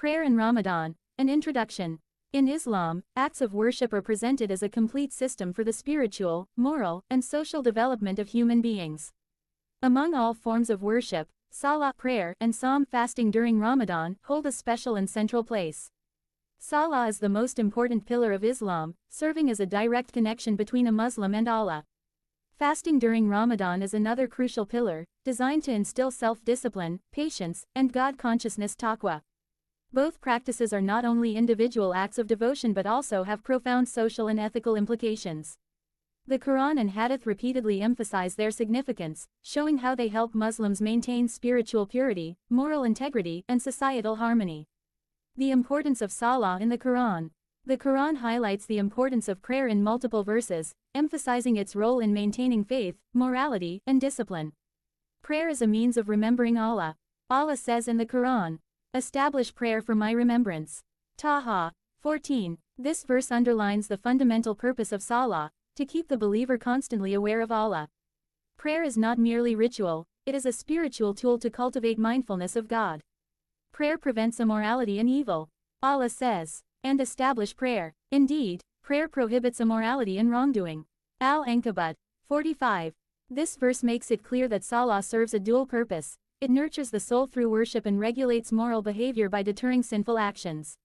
Prayer in Ramadan. An introduction. In Islam, acts of worship are presented as a complete system for the spiritual, moral, and social development of human beings. Among all forms of worship, Salah prayer and Psalm fasting during Ramadan hold a special and central place. Salah is the most important pillar of Islam, serving as a direct connection between a Muslim and Allah. Fasting during Ramadan is another crucial pillar, designed to instill self-discipline, patience, and God-consciousness taqwa. Both practices are not only individual acts of devotion but also have profound social and ethical implications. The Quran and Hadith repeatedly emphasize their significance, showing how they help Muslims maintain spiritual purity, moral integrity, and societal harmony. The importance of Salah in the Quran. The Quran highlights the importance of prayer in multiple verses, emphasizing its role in maintaining faith, morality, and discipline. Prayer is a means of remembering Allah. Allah says in the Quran, "Establish prayer for my remembrance." Taha 14. This verse underlines the fundamental purpose of Salah, to keep the believer constantly aware of Allah. Prayer is not merely ritual, it is a spiritual tool to cultivate mindfulness of God. Prayer prevents immorality and evil. Allah says, "And establish prayer." Indeed, prayer prohibits immorality and wrongdoing. Al-Ankabut 45. This verse makes it clear that Salah serves a dual purpose. It nurtures the soul through worship and regulates moral behavior by deterring sinful actions.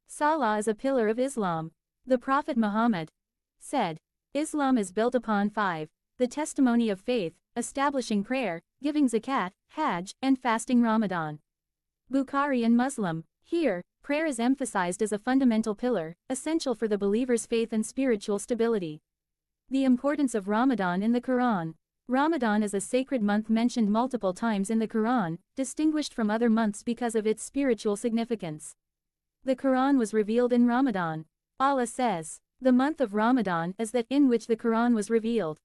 Salah is a pillar of Islam. The Prophet Muhammad said, "Islam is built upon 5. The testimony of faith, establishing prayer, giving zakat, hajj, and fasting Ramadan." Bukhari and Muslim. Here, prayer is emphasized as a fundamental pillar, essential for the believer's faith and spiritual stability. The importance of Ramadan in the Quran. Ramadan is a sacred month mentioned multiple times in the Quran, distinguished from other months because of its spiritual significance. The Quran was revealed in Ramadan. Allah says, "The month of Ramadan is that in which the Quran was revealed."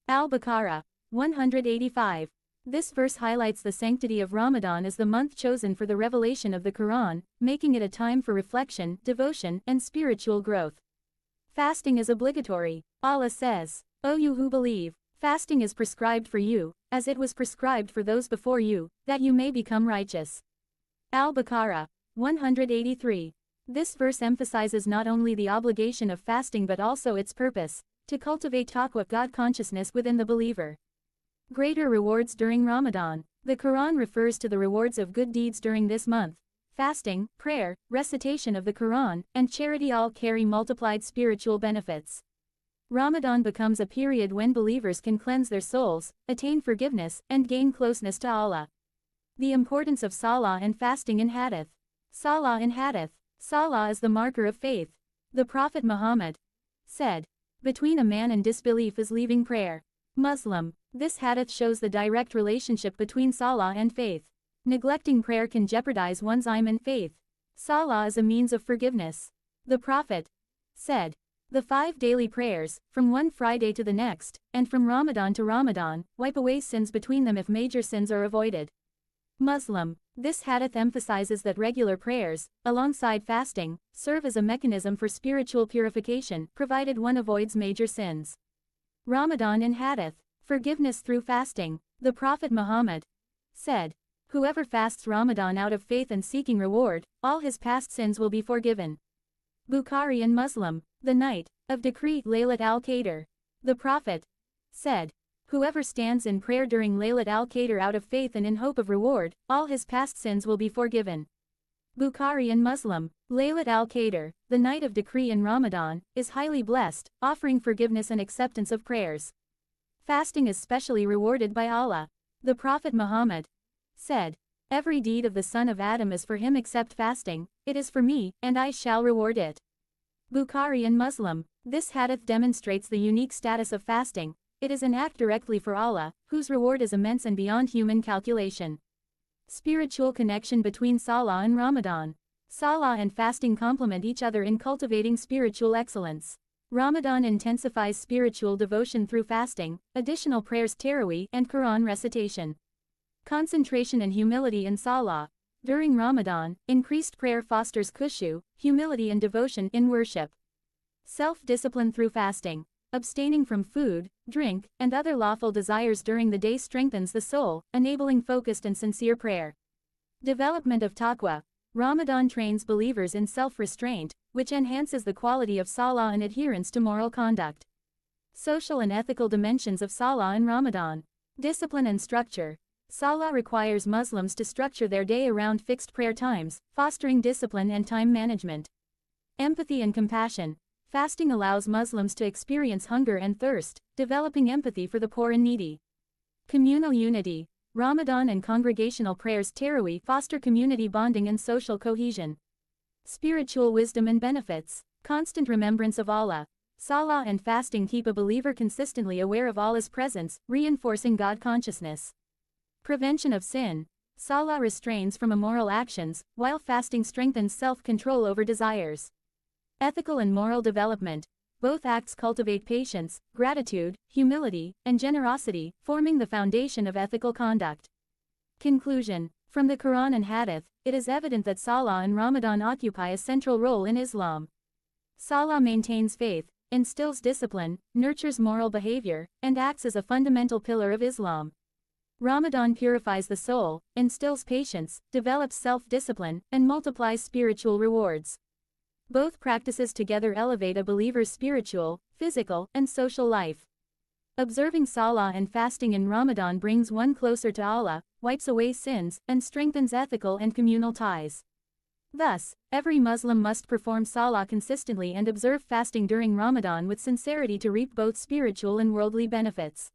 Al-Baqarah 185. This verse highlights the sanctity of Ramadan as the month chosen for the revelation of the Quran, making it a time for reflection, devotion, and spiritual growth. Fasting is obligatory. Allah says, "O you who believe, fasting is prescribed for you, as it was prescribed for those before you, that you may become righteous." Al-Baqarah 183. This verse emphasizes not only the obligation of fasting but also its purpose, to cultivate taqwa God consciousness within the believer. Greater rewards during Ramadan. The Quran refers to the rewards of good deeds during this month. Fasting, prayer, recitation of the Quran, and charity all carry multiplied spiritual benefits. Ramadan becomes a period when believers can cleanse their souls, attain forgiveness, and gain closeness to Allah. The importance of Salah and fasting in Hadith. Salah in Hadith. Salah is the marker of faith. The Prophet Muhammad said, "Between a man and disbelief is leaving prayer." Muslim. This hadith shows the direct relationship between Salah and faith. Neglecting prayer can jeopardize one's iman and faith. Salah is a means of forgiveness. The Prophet said, "The 5 daily prayers, from one Friday to the next, and from Ramadan to Ramadan, wipe away sins between them if major sins are avoided." Muslim. This hadith emphasizes that regular prayers, alongside fasting, serve as a mechanism for spiritual purification, provided one avoids major sins. Ramadan in Hadith. Forgiveness through fasting. The Prophet Muhammad said, "Whoever fasts Ramadan out of faith and seeking reward, all his past sins will be forgiven." Bukhari and Muslim. The night of decree Laylat al-Qadr. The Prophet said, "Whoever stands in prayer during Laylat al-Qadr out of faith and in hope of reward, all his past sins will be forgiven." Bukhari and Muslim. Laylat al-Qadr, the night of decree in Ramadan, is highly blessed, offering forgiveness and acceptance of prayers. Fasting is specially rewarded by Allah. The Prophet Muhammad said, "Every deed of the son of Adam is for him except fasting, it is for me, and I shall reward it." Bukhari and Muslim. This hadith demonstrates the unique status of fasting. It is an act directly for Allah, whose reward is immense and beyond human calculation. Spiritual connection between Salah and Ramadan. Salah and fasting complement each other in cultivating spiritual excellence. Ramadan intensifies spiritual devotion through fasting, additional prayers Tarawih and Quran recitation. Concentration and humility in Salah. During Ramadan, increased prayer fosters khushu, humility and devotion in worship. Self-discipline through fasting. Abstaining from food, drink, and other lawful desires during the day strengthens the soul, enabling focused and sincere prayer. Development of taqwa. Ramadan trains believers in self-restraint, which enhances the quality of Salah and adherence to moral conduct. Social and ethical dimensions of Salah in Ramadan. Discipline and structure. Salah requires Muslims to structure their day around fixed prayer times, fostering discipline and time management. Empathy and compassion. Fasting allows Muslims to experience hunger and thirst, developing empathy for the poor and needy. Communal unity. Ramadan and congregational prayers Tarawih foster community bonding and social cohesion. Spiritual wisdom and benefits. Constant remembrance of Allah. Salah and fasting keep a believer consistently aware of Allah's presence, reinforcing God consciousness. Prevention of sin. Salah restrains from immoral actions, while fasting strengthens self-control over desires. Ethical and moral development. Both acts cultivate patience, gratitude, humility, and generosity, forming the foundation of ethical conduct. Conclusion. From the Quran and Hadith, it is evident that Salah and Ramadan occupy a central role in Islam. Salah maintains faith, instills discipline, nurtures moral behavior, and acts as a fundamental pillar of Islam. Ramadan purifies the soul, instills patience, develops self-discipline, and multiplies spiritual rewards. Both practices together elevate a believer's spiritual, physical, and social life. Observing Salah and fasting in Ramadan brings one closer to Allah, wipes away sins, and strengthens ethical and communal ties. Thus, every Muslim must perform Salah consistently and observe fasting during Ramadan with sincerity to reap both spiritual and worldly benefits.